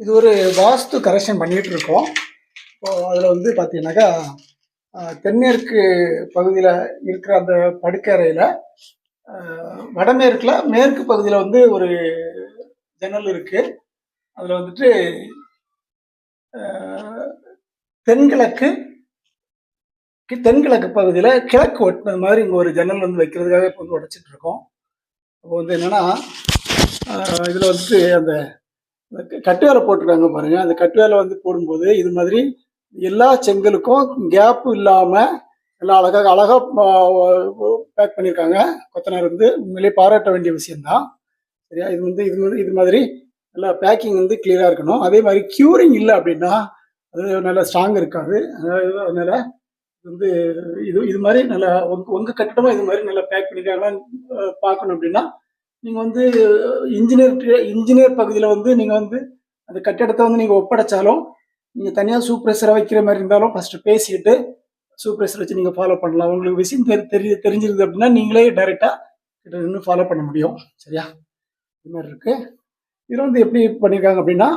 இது ஒரு வாஸ்து கரெக்ஷன் பண்ணிட்டு இருக்கோம். இப்போ அதில் வந்து பார்த்தீங்கன்னாக்கா, தென்மேற்கு பகுதியில் இருக்கிற அந்த படுக்கை அறையில் வடமேற்கில் மேற்கு பகுதியில் வந்து ஒரு ஜன்னல் இருக்கு. அதில் வந்துட்டு தென்கிழக்கு தென்கிழக்கு பகுதியில் கிழக்கு ஒட்டினது மாதிரி இங்கே ஒரு ஜன்னல் வந்து வைக்கிறதுக்காக இப்போ வந்து உடைச்சிட்டு இருக்கோம். அப்போ வந்து என்னென்னா, இதில் வந்துட்டு அந்த கட்டு வேலை போட்டிருக்காங்க பாருங்க. அந்த கட்டு வேலை வந்து போடும்போது இது மாதிரி எல்லா செங்கலுக்கும் கேப்பு இல்லாமல் எல்லாம் அழகா பேக் பண்ணியிருக்காங்க. கொத்தனார் வந்து உண்மையிலேயே பாராட்ட வேண்டிய விஷயம்தான். சரியா? இது மாதிரி நல்லா பேக்கிங் வந்து கிளியராக இருக்கணும். அதே மாதிரி க்யூரிங் இல்லை அப்படின்னா அது நல்லா ஸ்ட்ராங் இருக்காது. அதனால வந்து இது மாதிரி நல்லா உங்க கட்டிடமா இது மாதிரி நல்லா பேக் பண்ணிருக்காங்களான்னு பார்க்கணும். அப்படின்னா நீங்க வந்து இன்ஜினியர் பகுதியில் வந்து நீங்க வந்து அந்த கட்டிடத்தை வந்து நீங்க ஒப்படைச்சாலும், நீங்க தனியாக சூப்பர்வைசரை வைக்கிற மாதிரி இருந்தாலும் ஃபர்ஸ்ட் பேசிட்டு சூப்பர்வைசர் வச்சு நீங்க ஃபாலோ பண்ணலாம். உங்களுக்கு விஷயம் தெரிஞ்சிருது அப்படின்னா நீங்களே டைரக்டா கிட்ட நின்று ஃபாலோ பண்ண முடியும். சரியா? இது மாதிரி இருக்கு. இதில் வந்து எப்படி பண்ணியிருக்காங்க அப்படின்னா,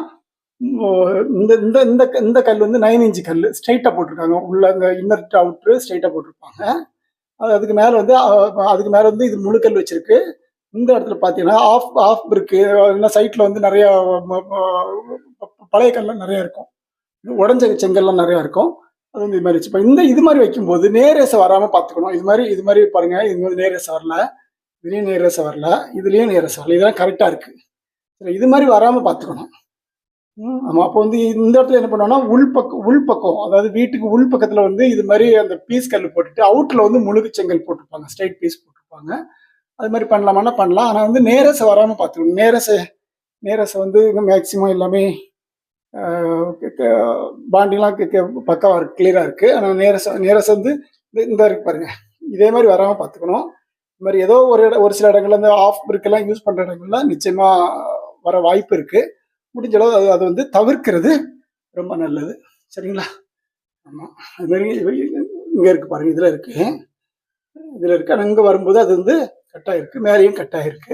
இந்த இந்த இந்த இந்த கல் வந்து 9 இன்ச் கல் ஸ்ட்ரைட்டாக போட்டிருக்காங்க. உள்ள இந்த இன்னர் அவுட்ரு ஸ்ட்ரைட்டாக போட்டிருப்பாங்க. அதுக்கு மேலே வந்து இது முழுக்கல் வச்சிருக்கு. இந்த இடத்துல பார்த்தீங்கன்னா ஆஃப் பிரிக்கு சைட்டில் வந்து நிறைய பழைய கல்லாம் நிறைய இருக்கும். உடஞ்ச செங்கல்லாம் நிறையா இருக்கும். அது வந்து இது மாதிரி வச்சு இது மாதிரி வைக்கும்போது நேரேசை வராமல் பார்த்துக்கணும். இது மாதிரி பாருங்க. இது வந்து நேரேசை வரல, இதுலேயும் நேரேசை வரல, இதுலேயும் நேரேசை வரல. இதெல்லாம் கரெக்டாக இருக்கு. சரி, இது மாதிரி வராமல் பார்த்துக்கணும். ஆமாம். அப்போ வந்து இந்த இடத்துல என்ன பண்ணுவோம்னா, உள்பக்கம் அதாவது வீட்டுக்கு உள்பக்கத்தில் வந்து இது மாதிரி அந்த பீஸ் கல் போட்டுட்டு அவுட்டில் வந்து முழுகு செங்கல் போட்டிருப்பாங்க, ஸ்ட்ரைட் பீஸ் போட்டிருப்பாங்க. அது மாதிரி பண்ணலாமான்னா பண்ணலாம். ஆனால் வந்து நேரேசை வராமல் பார்த்துக்கணும். நேரேசை வந்து மேக்சிமம் எல்லாமே பாண்டிலாம் பக்காவாக இருக்கு, கிளியராக இருக்குது. ஆனால் நேரேசை வந்து இந்த இருக்கு பாருங்க. இதே மாதிரி வராமல் பார்த்துக்கணும். இது மாதிரி ஏதோ ஒரு சில இடங்கள்ல இந்த ஆஃப் பிரிக்கெல்லாம் யூஸ் பண்ணுற இடங்கள்ல நிச்சயமாக வர வாய்ப்பு இருக்குது. முடிஞ்ச அளவு அது வந்து தவிர்க்கிறது ரொம்ப நல்லது. சரிங்களா? ஆமாம். அது மாதிரி இங்கே இருக்குது பாருங்கள். இதில் இருக்குது. ஆனால் இங்கே வரும்போது அது வந்து கட்டாயிருக்கு, மேலேயும் கட்டாயிருக்கு.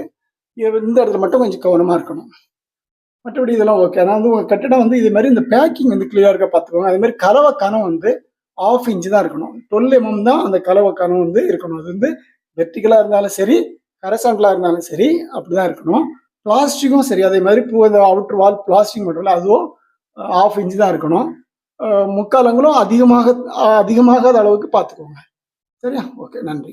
இந்த இடத்துல மட்டும் கொஞ்சம் கவனமாக இருக்கணும். மற்றபடி இதெல்லாம் ஓகே. ஆனால் வந்து உங்கள் கட்டிடம் வந்து இது மாதிரி இந்த பேக்கிங் வந்து கிளியராக இருக்க பார்த்துக்கோங்க. அதே மாதிரி கலவை கனம் வந்து 1/2 இன்ச்சு தான் இருக்கணும். 12 mm தான் அந்த கலவை கனம் வந்து இருக்கணும். அது வந்து வெர்டிகலாக இருந்தாலும் சரி, ஹரிசாண்டலாக இருந்தாலும் சரி, அப்படிதான் இருக்கணும். பிளாஸ்டிக்கும் சரி அதே மாதிரி இந்த அவுட்டர் வால் பிளாஸ்டிக் மட்டும் அதுவும் 1/2 இன்ச்சு தான் இருக்கணும். முக்காலங்களும் அதிகமாகாத அளவுக்கு பார்த்துக்கோங்க. சரியா? ஓகே, நன்றி.